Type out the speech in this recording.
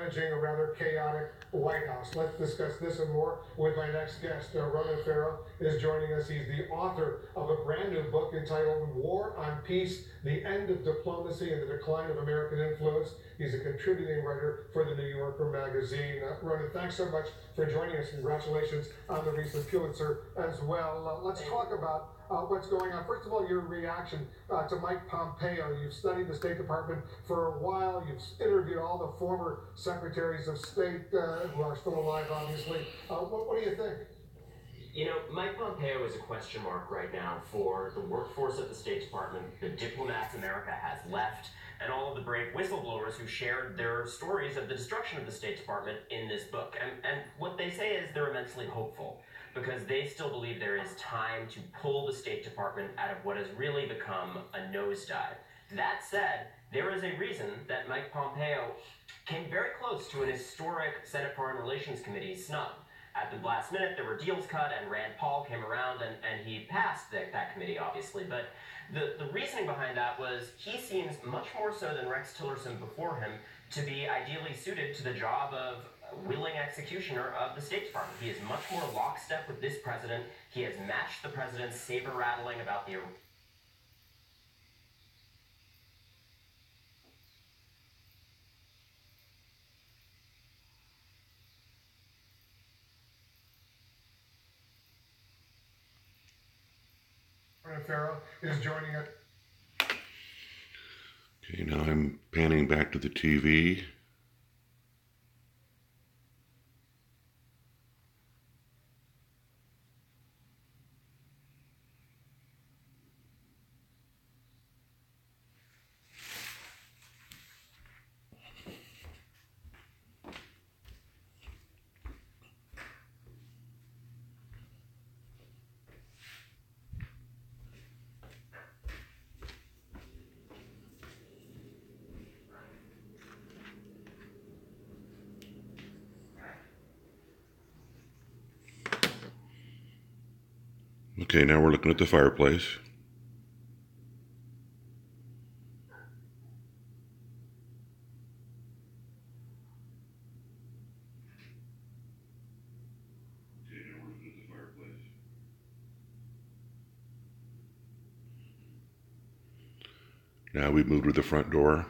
managing a rather chaotic White House. Let's discuss this and more with my next guest. Ronan Farrow is joining us. He's the author of a brand new book entitled War on Peace, The End of Diplomacy and the Decline of American Influence. He's a contributing writer for the New Yorker magazine. Ronan, thanks so much for joining us. Congratulations on the recent Pulitzer as well. Let's talk about what's going on. First of all, your reaction to Mike Pompeo. You've studied the State Department for a while. You've interviewed all the former secretaries of state who are still alive, obviously. What do you think? You know, Mike Pompeo is a question mark right now for the workforce at the State Department, the diplomats America has left, and all of the brave whistleblowers who shared their stories of the destruction of the State Department in this book. And what they say is they're immensely hopeful, because they still believe there is time to pull the State Department out of what has really become a nosedive. That said, there is a reason that Mike Pompeo came very close to an historic Senate Foreign Relations Committee snub. At the last minute, there were deals cut, and Rand Paul came around, and he passed that committee, obviously. But the reasoning behind that was he seems much more so than Rex Tillerson before him to be ideally suited to the job of willing executioner of the State Department. He is much more lockstep with this president. He has matched the president's saber rattling about the Ronan Farrow is joining us. Okay, now I'm panning back to the TV. Okay, now we're looking at the fireplace. Now we move to the front door.